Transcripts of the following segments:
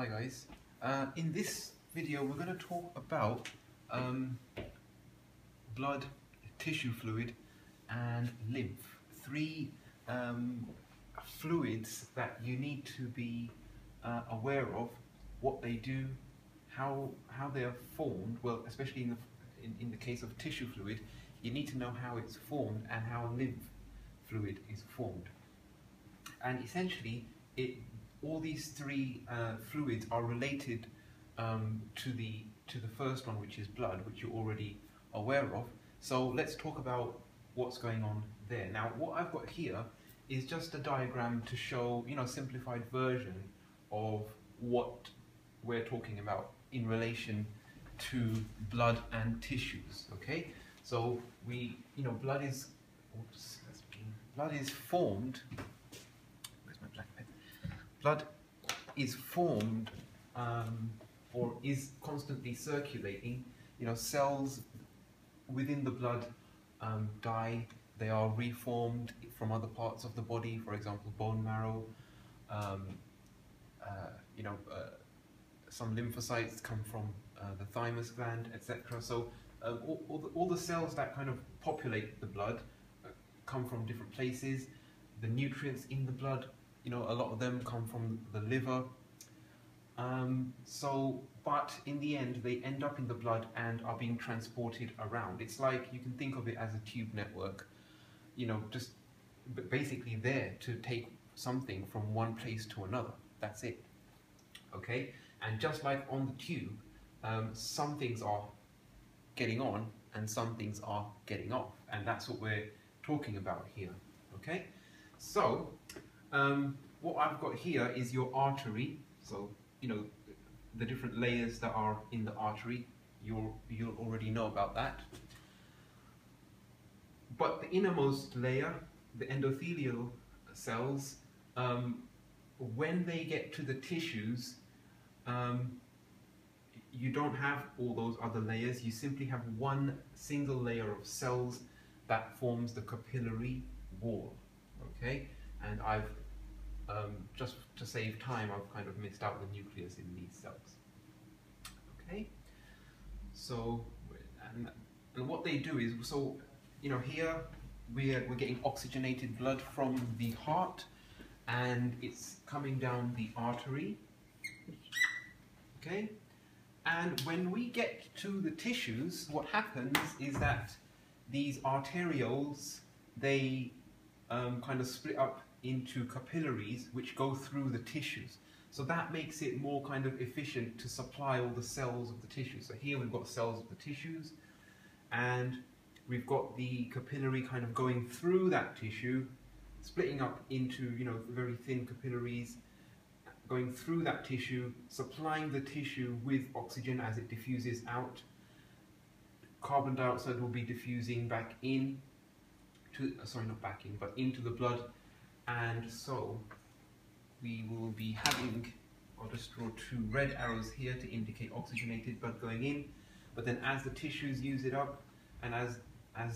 Hi guys, in this video we're going to talk about blood, tissue fluid and lymph. Three fluids that you need to be aware of, what they do, how they are formed. Well, especially in the case of tissue fluid, you need to know how it's formed and how lymph fluid is formed. And essentially, all these three fluids are related to the first one, which is blood, which you're already aware of. So let's talk about what's going on there. Now, what I've got here is just a diagram to show, a simplified version of what we're talking about in relation to blood and tissues. Okay, so blood is formed. Blood is formed or is constantly circulating. Cells within the blood die. They are reformed from other parts of the body, for example, bone marrow. Some lymphocytes come from the thymus gland, etc. So all the cells that kind of populate the blood come from different places. The nutrients in the blood, a lot of them come from the liver. But in the end, they end up in the blood and are being transported around. It's like, you can think of it as a tube network, just basically there to take something from one place to another. That's it. Okay? And just like on the tube, some things are getting on and some things are getting off. And that's what we're talking about here. Okay? So, what I've got here is your artery. So, the different layers that are in the artery, you'll already know about that. But the innermost layer, the endothelial cells, when they get to the tissues, you don't have all those other layers. You simply have one single layer of cells that forms the capillary wall. Okay, and I've just to save time, I've kind of missed out the nucleus in these cells. Okay, so and what they do is, so here we're getting oxygenated blood from the heart, and it's coming down the artery. Okay, and when we get to the tissues, what happens is that these arterioles, they kind of split up into capillaries which go through the tissues. So that makes it more kind of efficient to supply all the cells of the tissue. So here we've got cells of the tissues, and we've got the capillary kind of going through that tissue, splitting up into very thin capillaries, going through that tissue, supplying the tissue with oxygen as it diffuses out. Carbon dioxide will be diffusing back in to, sorry, not back in, but into the blood. And so we will be having, I'll just draw two red arrows here to indicate oxygenated blood going in, but then as the tissues use it up, and as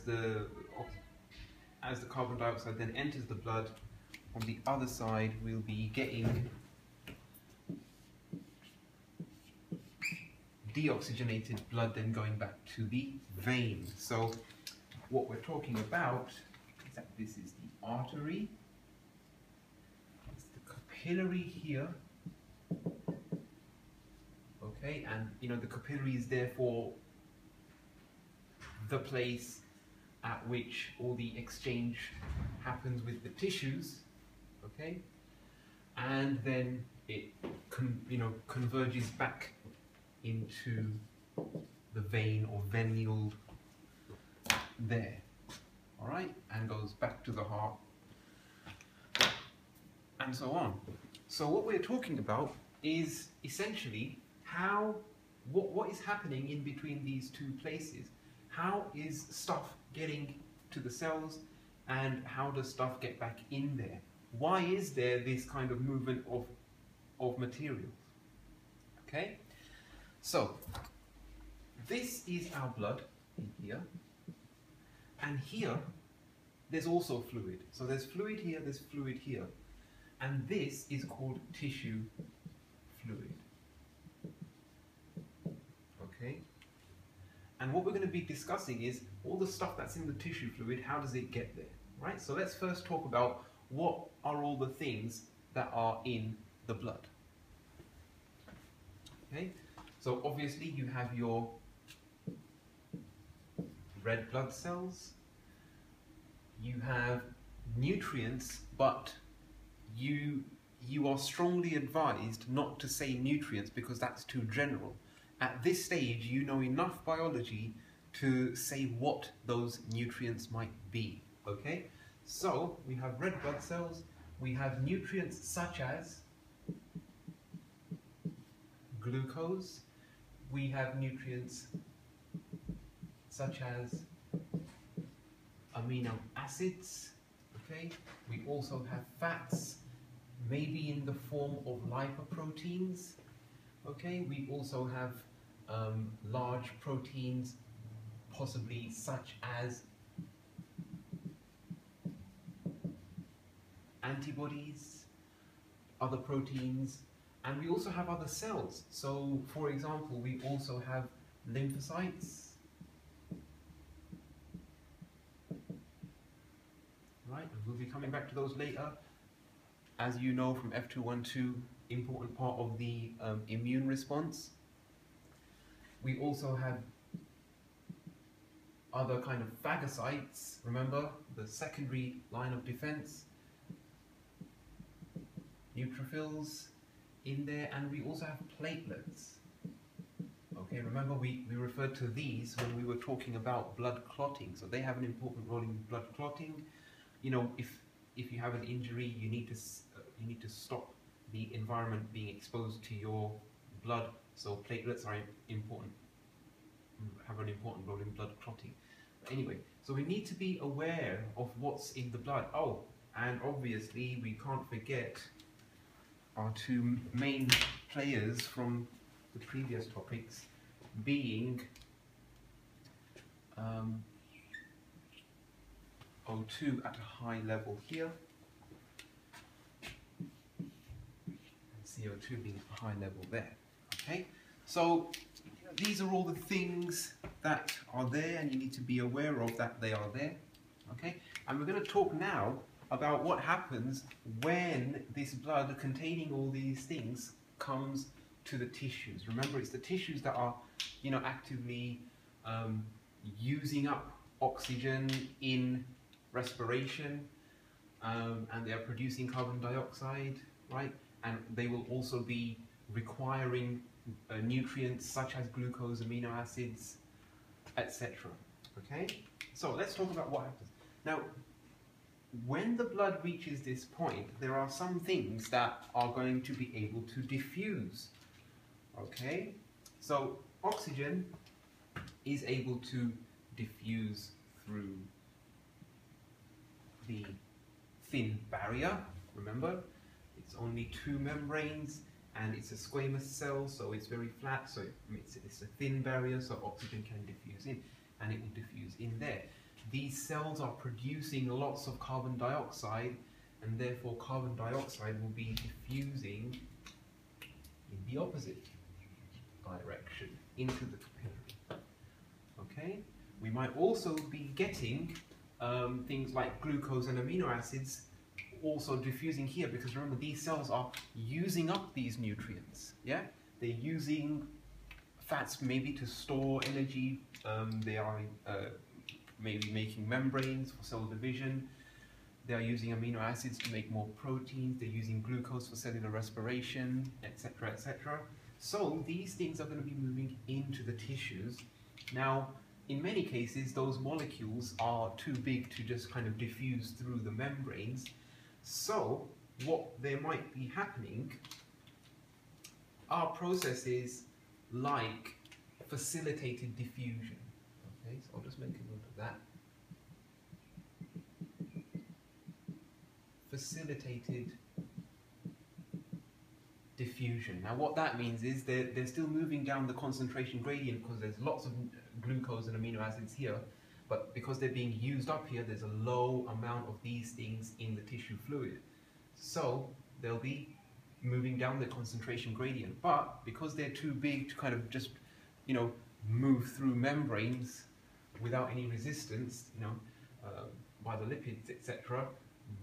the carbon dioxide then enters the blood, on the other side we'll be getting deoxygenated blood then going back to the vein. So what we're talking about is that this is the artery, it's the capillary here, okay, and the capillary is therefore the place at which all the exchange happens with the tissues, okay, and then it converges back into the vein or venule there, all right, and goes back to the heart, and so on. So what we're talking about is essentially what is happening in between these two places. How is stuff getting to the cells, and how does stuff get back in there? Why is there this kind of movement of materials? Okay, so this is our blood in here, and here there's also fluid. So there's fluid here, there's fluid here, and this is called tissue fluid. And what we're going to be discussing is all the stuff that's in the tissue fluid, how does it get there, right? So let's first talk about what are all the things that are in the blood. Okay, so obviously you have your red blood cells, you have nutrients, but you are strongly advised not to say nutrients because that's too general. At this stage, you know enough biology to say what those nutrients might be, okay? So, we have red blood cells, we have nutrients such as glucose, we have nutrients such as amino acids, okay? We also have fats, maybe in the form of lipoproteins, okay? We also have large proteins, possibly such as antibodies, other proteins, and we also have other cells. So, for example, we also have lymphocytes, right? And we'll be coming back to those later. As you know from F212, important part of the immune response. We also have other kind of phagocytes, remember, the secondary line of defense, neutrophils in there, and we also have platelets. Okay, remember we referred to these when we were talking about blood clotting, so they have an important role in blood clotting. You know, if you have an injury, you need to stop the environment being exposed to your blood, so platelets are important, have an important role in blood clotting. But anyway, so we need to be aware of what's in the blood. Oh, and obviously we can't forget our two main players from the previous topics, being O2 at a high level here, and CO2 being at a high level there. Okay, so these are all the things that are there, and you need to be aware of that they are there. Okay, and we're going to talk now about what happens when this blood containing all these things comes to the tissues. Remember, it's the tissues that are, you know, actively using up oxygen in respiration, and they are producing carbon dioxide, right? And they will also be requiring nutrients such as glucose, amino acids, etc. Okay? So let's talk about what happens. Now, when the blood reaches this point, there are some things that are going to be able to diffuse. Okay? So oxygen is able to diffuse through the thin barrier. Remember, it's only two membranes and it's a squamous cell, so it's very flat, so it's a thin barrier, so oxygen can diffuse in, and it will diffuse in there. These cells are producing lots of carbon dioxide, and therefore carbon dioxide will be diffusing in the opposite direction, into the capillary. Okay? We might also be getting things like glucose and amino acids also diffusing here, because remember, these cells are using up these nutrients. Yeah, they're using fats maybe to store energy. They are maybe making membranes for cell division. They are using amino acids to make more proteins. They're using glucose for cellular respiration, etc., etc. So these things are going to be moving into the tissues. Now, in many cases, those molecules are too big to just kind of diffuse through the membranes. So what there might be happening are processes like facilitated diffusion. Okay, so I'll just make a note of that. Facilitated diffusion. Now what that means is they're still moving down the concentration gradient because there's lots of glucose and amino acids here, but because they're being used up here, there's a low amount of these things in the tissue fluid. So they'll be moving down the concentration gradient, but because they're too big to kind of just, you know, move through membranes without any resistance, by the lipids, etc.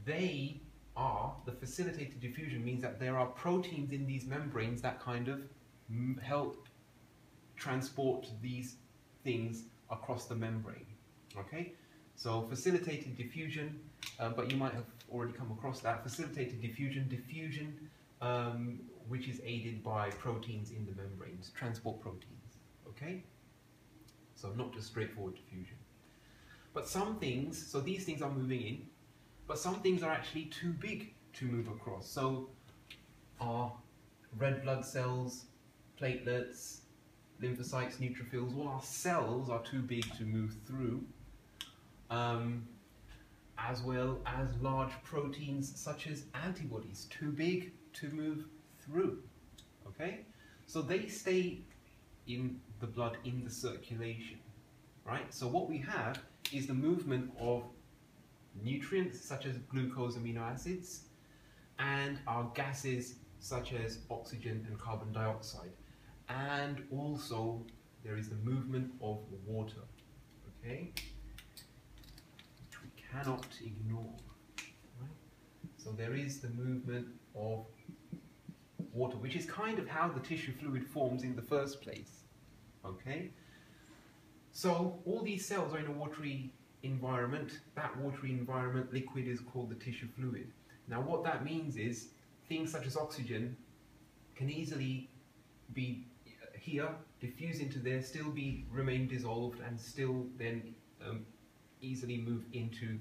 They are, the facilitated diffusion means that there are proteins in these membranes that kind of help transport these things across the membrane. Okay, so facilitated diffusion, but you might have already come across that. Facilitated diffusion, which is aided by proteins in the membranes, transport proteins. Okay, so not just straightforward diffusion. But some things, so these things are moving in, but some things are actually too big to move across. So our red blood cells, platelets, lymphocytes, neutrophils, all our cells are too big to move through, as well as large proteins such as antibodies, too big to move through. Okay, so they stay in the blood, in the circulation, right? So what we have is the movement of nutrients such as glucose, amino acids, and our gases such as oxygen and carbon dioxide. And also there is the movement of water, okay, which we cannot ignore, right? So there is the movement of water, which is kind of how the tissue fluid forms in the first place, okay? So all these cells are in a watery environment. That watery environment liquid is called the tissue fluid. Now what that means is things such as oxygen can easily be here, diffuse into there, still remain dissolved, and still then easily move into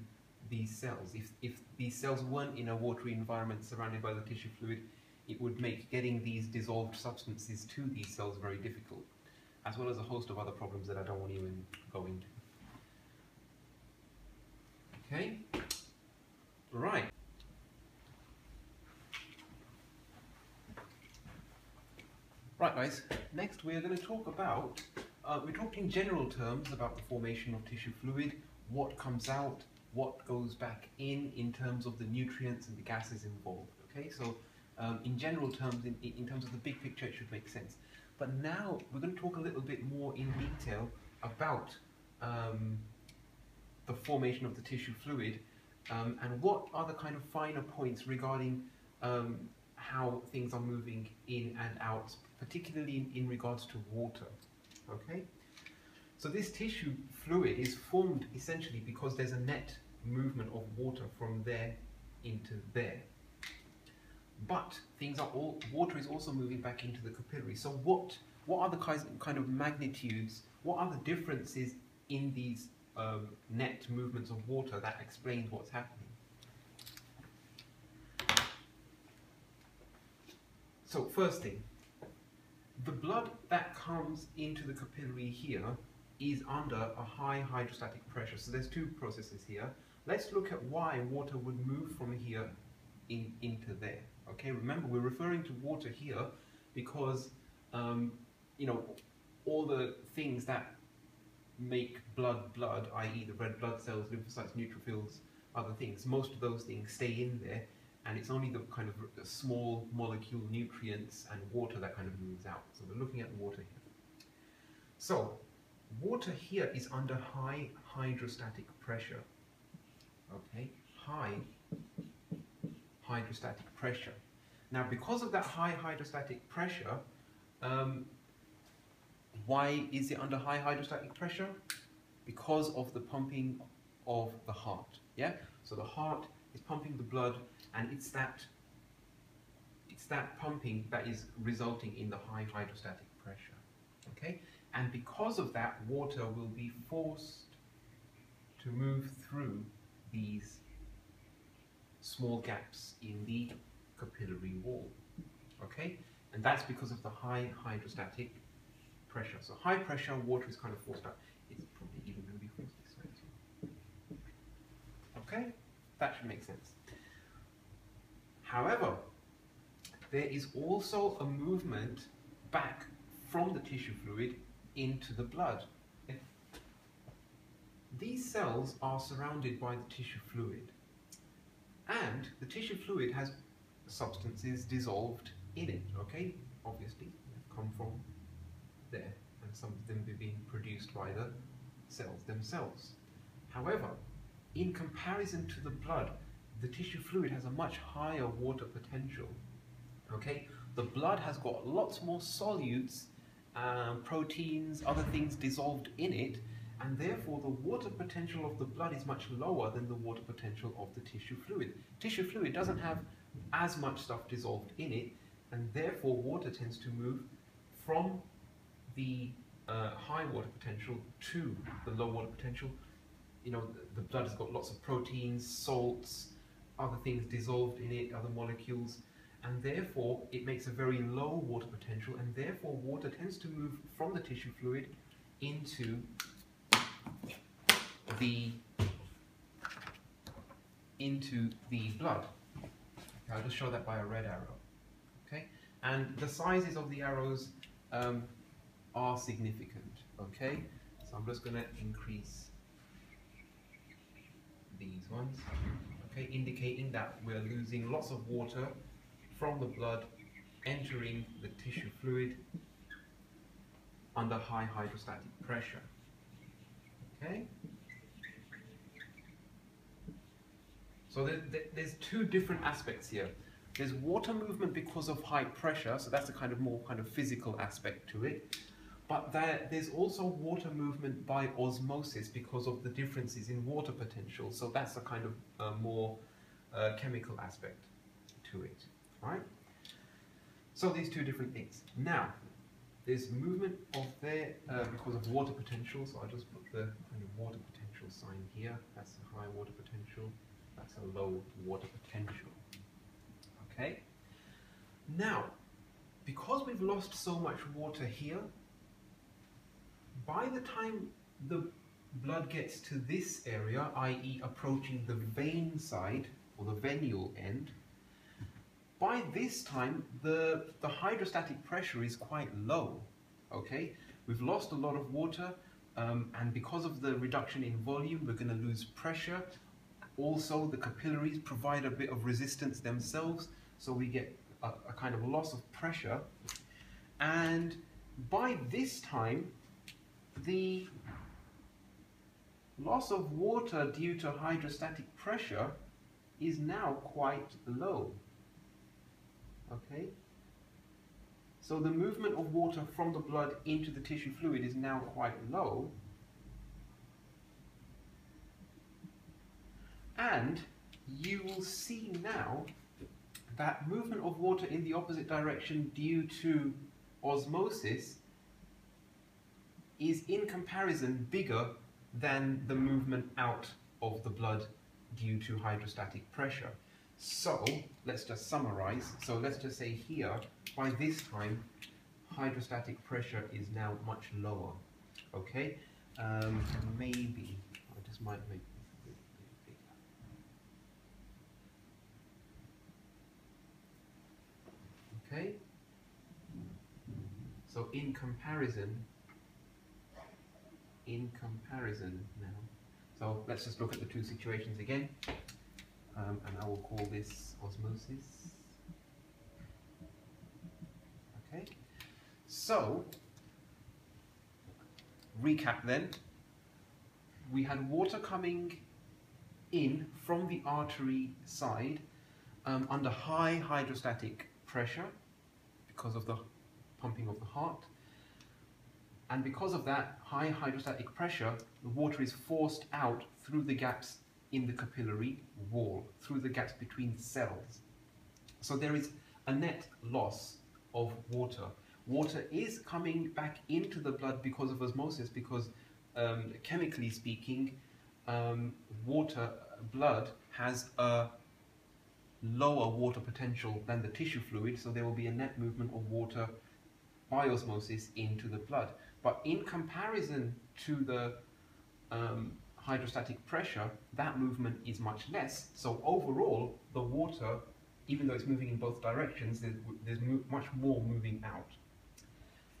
these cells. If these cells weren't in a watery environment surrounded by the tissue fluid, it would make getting these dissolved substances to these cells very difficult, as well as a host of other problems that I don't want to even go into. Okay? Right. Right, guys, next we're going to talk about, we're talking in general terms about the formation of tissue fluid, what comes out, what goes back in terms of the nutrients and the gases involved. Okay, so in general terms, in terms of the big picture, it should make sense. But now we're going to talk a little bit more in detail about the formation of the tissue fluid, and what are the kind of finer points regarding how things are moving in and out, particularly in regards to water. Okay, so this tissue fluid is formed essentially because there's a net movement of water from there into there. But water is also moving back into the capillary. So what are the kind of magnitudes, what are the differences in these net movements of water that explains what's happening? So first thing, the blood that comes into the capillary here is under a high hydrostatic pressure. So there's two processes here. Let's look at why water would move from here into there. Okay, remember we're referring to water here because all the things that make blood, i.e. the red blood cells, lymphocytes, neutrophils, other things, most of those things stay in there, and it's only the kind of the small molecule nutrients and water that kind of moves out. So we're looking at water here. So water here is under high hydrostatic pressure. Okay, high hydrostatic pressure. Now because of that high hydrostatic pressure, why is it under high hydrostatic pressure? Because of the pumping of the heart. Yeah, so the heart is pumping the blood, and it's that pumping that is resulting in the high hydrostatic pressure. Okay, and because of that, water will be forced to move through these small gaps in the capillary wall. Okay, and that's because of the high hydrostatic pressure. So high pressure, water is kind of forced out. It's probably even going to be forced this way as well. Okay, that should make sense. However, there is also a movement back from the tissue fluid into the blood. These cells are surrounded by the tissue fluid, and the tissue fluid has substances dissolved in it. Okay, obviously, they've come from there and some of them being produced by the cells themselves. However, in comparison to the blood, the tissue fluid has a much higher water potential. Okay, the blood has got lots more solutes, proteins, other things dissolved in it, and therefore the water potential of the blood is much lower than the water potential of the tissue fluid. Tissue fluid doesn't have as much stuff dissolved in it, and therefore water tends to move from the high water potential to the low water potential. You know, the blood has got lots of proteins, salts, other things dissolved in it, other molecules, and therefore it makes a very low water potential, and therefore water tends to move from the tissue fluid into the blood. Okay, I'll just show that by a red arrow. Okay, and the sizes of the arrows are significant. Okay, so I'm just going to increase these ones. Okay, indicating that we're losing lots of water from the blood entering the tissue fluid under high hydrostatic pressure. Okay. So there's two different aspects here. There's water movement because of high pressure, so that's a kind of more physical aspect to it. But there's also water movement by osmosis because of the differences in water potential. So that's a kind of more chemical aspect to it, right? So these two different things. Now, there's movement of there because of water potential. So I'll just put the kind of water potential sign here. That's a high water potential. That's a low water potential. Okay. Now, because we've lost so much water here, by the time the blood gets to this area, i.e. approaching the vein side or the venual end, by this time the hydrostatic pressure is quite low. Okay, we've lost a lot of water, and because of the reduction in volume, we're going to lose pressure. Also, the capillaries provide a bit of resistance themselves, so we get a kind of loss of pressure. And by this time, the loss of water due to hydrostatic pressure is now quite low. Okay? So the movement of water from the blood into the tissue fluid is now quite low. And you will see now that movement of water in the opposite direction due to osmosis is in comparison bigger than the movement out of the blood due to hydrostatic pressure. So let's just summarize. So let's just say here, by this time, hydrostatic pressure is now much lower. Okay? Maybe I just might make this a bit bigger. Okay? So in comparison now. So let's just look at the two situations again. And I will call this osmosis. Okay. So, recap then. We had water coming in from the artery side under high hydrostatic pressure because of the pumping of the heart. And because of that high hydrostatic pressure, the water is forced out through the gaps in the capillary wall, through the gaps between cells. So there is a net loss of water. Water is coming back into the blood because of osmosis, because chemically speaking, blood has a lower water potential than the tissue fluid, so there will be a net movement of water by osmosis into the blood. But in comparison to the hydrostatic pressure, that movement is much less. So overall, the water, even though it's moving in both directions, there's much more moving out.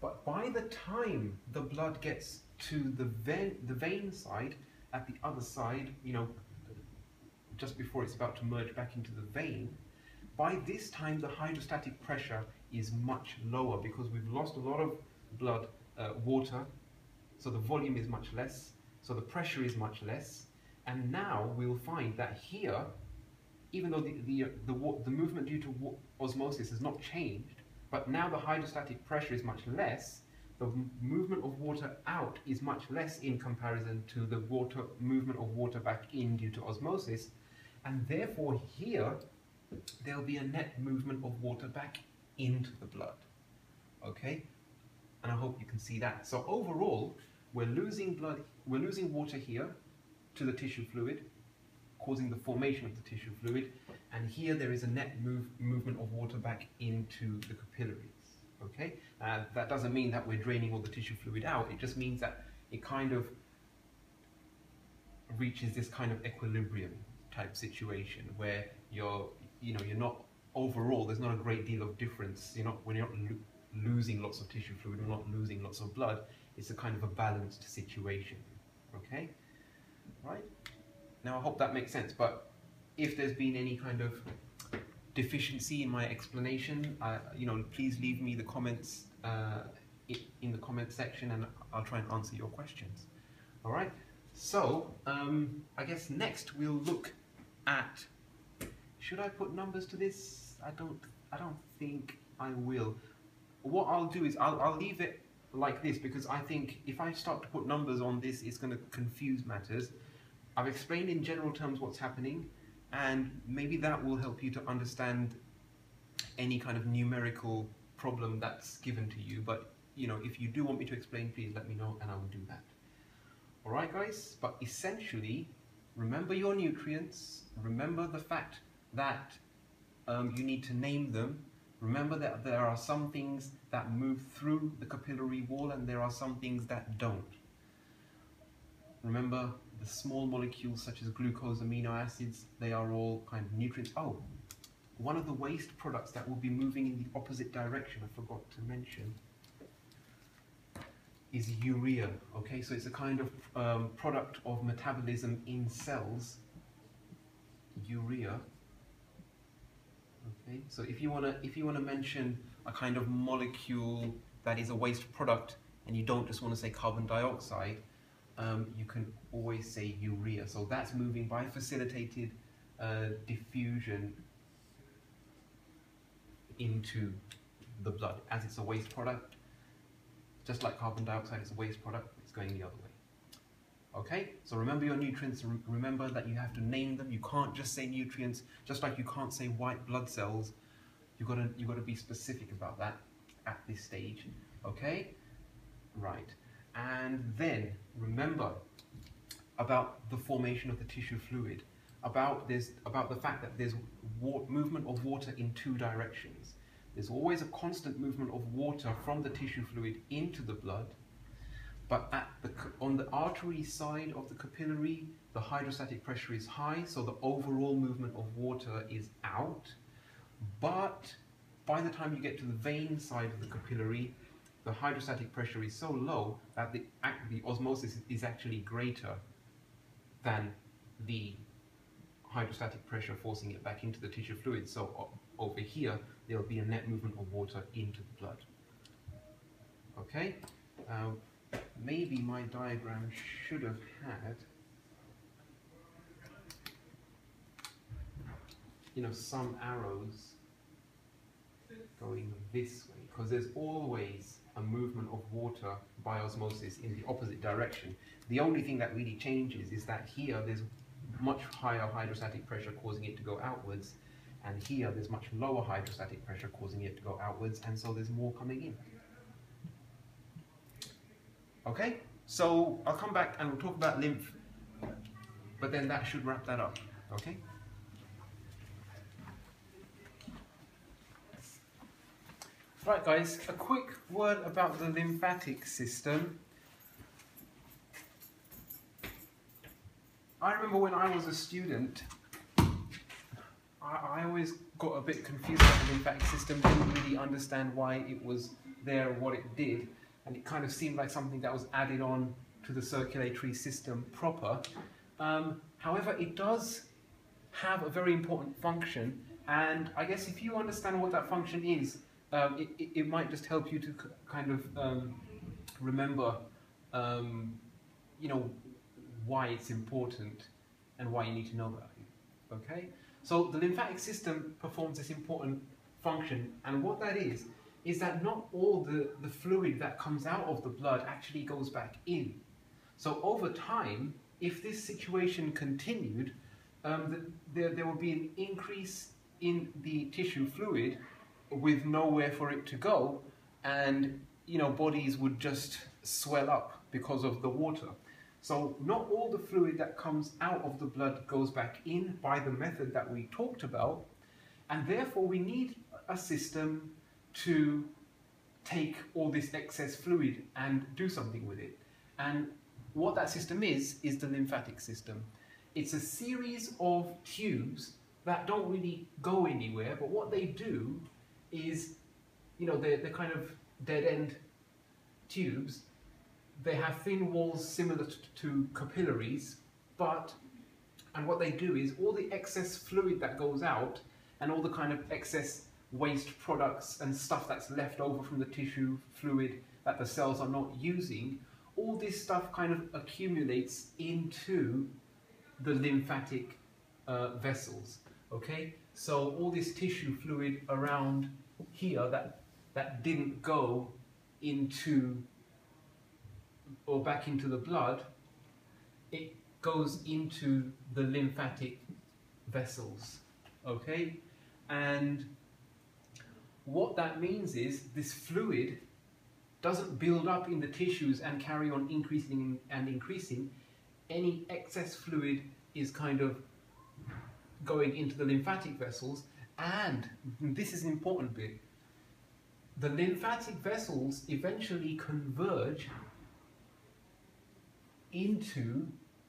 But by the time the blood gets to the vein side, at the other side, you know, just before it's about to merge back into the vein, by this time the hydrostatic pressure is much lower because we've lost a lot of blood water, so the volume is much less, so the pressure is much less, and now we'll find that here, even though the movement due to osmosis has not changed, but now the hydrostatic pressure is much less, the movement of water out is much less in comparison to the movement of water back in due to osmosis, and therefore here there'll be a net movement of water back into the blood. Okay, and I hope you can see that. So overall, we're losing water here to the tissue fluid, causing the formation of the tissue fluid, and here there is a net movement of water back into the capillaries. Okay, that doesn't mean that we're draining all the tissue fluid out. It just means that it kind of reaches this kind of equilibrium type situation where you're not overall. There's not a great deal of difference. We're not losing lots of tissue fluid. We're not losing lots of blood. It's a kind of a balanced situation. Okay, right? Now I hope that makes sense. But if there's been any kind of deficiency in my explanation, please leave me the comments in the comment section, and I'll try and answer your questions. All right. So I guess next we'll look at. Should I put numbers to this? I don't think I will. What I'll do is I'll leave it like this, because I think if I start to put numbers on this, it's going to confuse matters. I've explained in general terms what's happening, and maybe that will help you to understand any kind of numerical problem that's given to you. But if you do want me to explain, please let me know and I will do that. All right, guys. But essentially, remember your nutrients. Remember the fact that you need to name them. Remember that there are some things that move through the capillary wall and there are some things that don't. Remember the small molecules such as glucose, amino acids, they are all kind of nutrients. Oh, one of the waste products that will be moving in the opposite direction, I forgot to mention, is urea. Okay, so it's a kind of product of metabolism in cells, urea. Okay, so if you wanna mention a kind of molecule that is a waste product, and you don't just want to say carbon dioxide, you can always say urea. So that's moving by facilitated diffusion into the blood, as it's a waste product. Just like carbon dioxide is a waste product, it's going the other way. Okay, so remember your nutrients. Remember that you have to name them. You can't just say nutrients, just like you can't say white blood cells. You gotta be specific about that at this stage. Okay, right. And then remember about the formation of the tissue fluid. About the fact that there's movement of water in two directions. There's always a constant movement of water from the tissue fluid into the blood. But on the artery side of the capillary, the hydrostatic pressure is high, so the overall movement of water is out. But by the time you get to the vein side of the capillary, the hydrostatic pressure is so low that the osmosis is actually greater than the hydrostatic pressure forcing it back into the tissue fluid. So over here, there'll be a net movement of water into the blood. Okay? Maybe my diagram should have had, some arrows going this way, because there's always a movement of water by osmosis in the opposite direction. The only thing that really changes is that here there's much higher hydrostatic pressure causing it to go outwards, and here there's much lower hydrostatic pressure causing it to go outwards, and so there's more coming in. Okay, so I'll come back and we'll talk about lymph, but then that should wrap that up. Okay? Right, guys, a quick word about the lymphatic system. I remember when I was a student, I always got a bit confused about the lymphatic system, didn't really understand why it was there or what it did, and it kind of seemed like something that was added on to the circulatory system proper. However, it does have a very important function, and I guess if you understand what that function is, it might just help you to kind of remember, you know, why it's important and why you need to know about it. Okay? So the lymphatic system performs this important function, and what that is that not all the fluid that comes out of the blood actually goes back in. So over time, if this situation continued, there will be an increase in the tissue fluid with nowhere for it to go, and bodies would just swell up because of the water. So not all the fluid that comes out of the blood goes back in by the method that we talked about, and therefore we need a system to take all this excess fluid and do something with it. And what that system is the lymphatic system. It's a series of tubes that don't really go anywhere, but what they do is, they're kind of dead-end tubes. They have thin walls similar to capillaries, and what they do is all the excess fluid that goes out and all the kind of excess waste products and stuff that's left over from the tissue fluid that the cells are not using, all this stuff kind of accumulates into the lymphatic vessels. Okay, so all this tissue fluid around here that didn't go into or back into the blood, it goes into the lymphatic vessels. Okay, and what that means is this fluid doesn't build up in the tissues and carry on increasing and increasing. Any excess fluid is kind of going into the lymphatic vessels, and this is an important bit. The lymphatic vessels eventually converge into,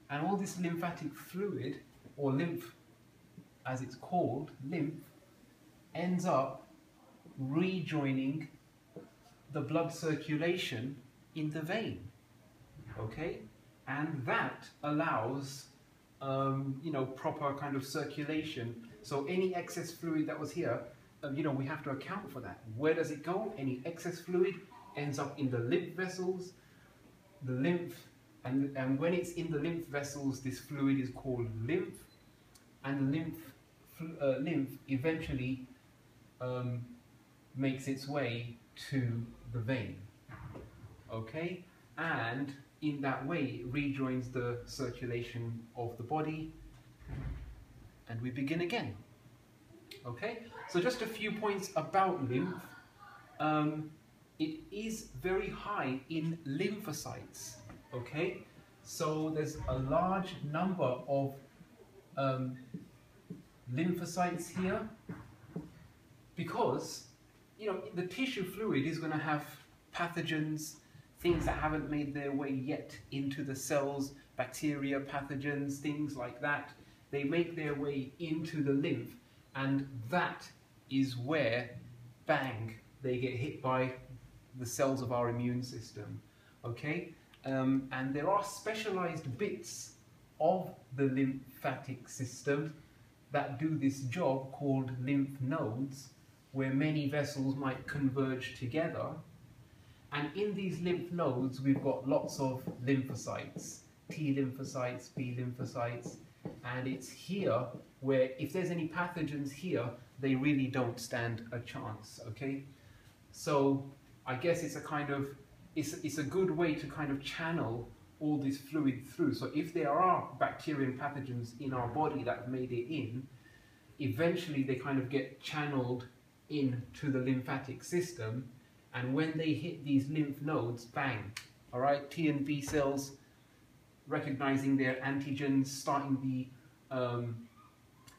and all this lymphatic fluid, or lymph as it's called, lymph, ends up rejoining the blood circulation in the vein. Okay, and that allows proper kind of circulation. So any excess fluid that was here, we have to account for that. Where does it go? Any excess fluid ends up in the lymph vessels, the lymph, and when it's in the lymph vessels, this fluid is called lymph, and the lymph eventually makes its way to the vein. Okay, and in that way it rejoins the circulation of the body, and we begin again. Okay, so just a few points about lymph. It is very high in lymphocytes. Okay, so there's a large number of lymphocytes here, because the tissue fluid is going to have pathogens, things that haven't made their way yet into the cells, bacteria, pathogens, things like that. They make their way into the lymph, and that is where, bang, they get hit by the cells of our immune system. Okay, and there are specialized bits of the lymphatic system that do this job called lymph nodes, where many vessels might converge together. And in these lymph nodes, we've got lots of lymphocytes, T lymphocytes, B lymphocytes, and it's here where if there's any pathogens here, they really don't stand a chance. Okay, so I guess it's a kind of, it's a good way to kind of channel all this fluid through. So if there are bacteria and pathogens in our body that have made it in, eventually they kind of get channeled into the lymphatic system, and when they hit these lymph nodes, bang, all right, T and B cells recognizing their antigens, starting the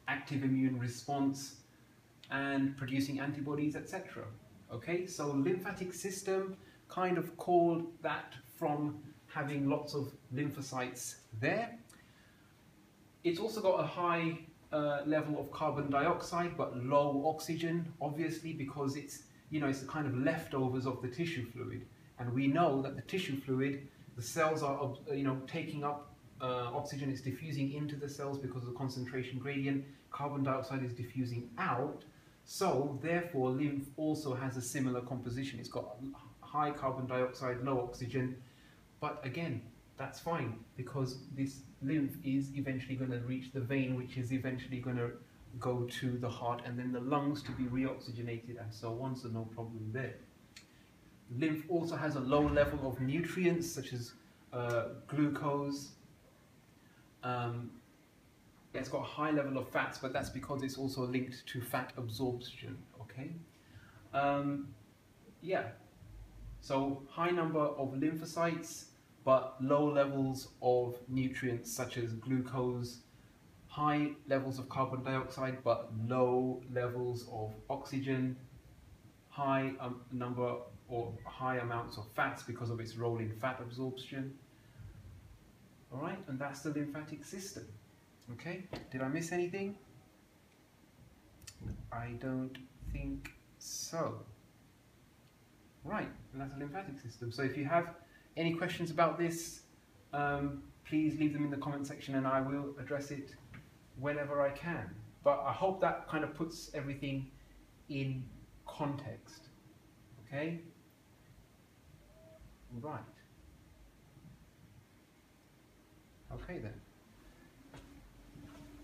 active immune response and producing antibodies, etc. Okay, so lymphatic system, kind of called that from having lots of lymphocytes there. It's also got a high level of carbon dioxide but low oxygen, obviously, because it's it's the kind of leftovers of the tissue fluid, and we know that the tissue fluid, the cells are taking up oxygen, is diffusing into the cells because of the concentration gradient, carbon dioxide is diffusing out, so therefore lymph also has a similar composition. It's got high carbon dioxide, low oxygen. But again, that's fine, because this lymph is eventually going to reach the vein, which is eventually going to go to the heart and then the lungs to be reoxygenated and so on, so no problem there. Lymph also has a low level of nutrients such as glucose. It's got a high level of fats, but that's because it's also linked to fat absorption, okay? Yeah, so high number of lymphocytes, but low levels of nutrients such as glucose, high levels of carbon dioxide, but low levels of oxygen, high number or high amounts of fats because of its role in fat absorption. All right, and that's the lymphatic system. Okay, did I miss anything? I don't think so. Right, and that's the lymphatic system. So if you have any questions about this, please leave them in the comment section and I will address it whenever I can. But I hope that kind of puts everything in context. Okay? Right. Okay then.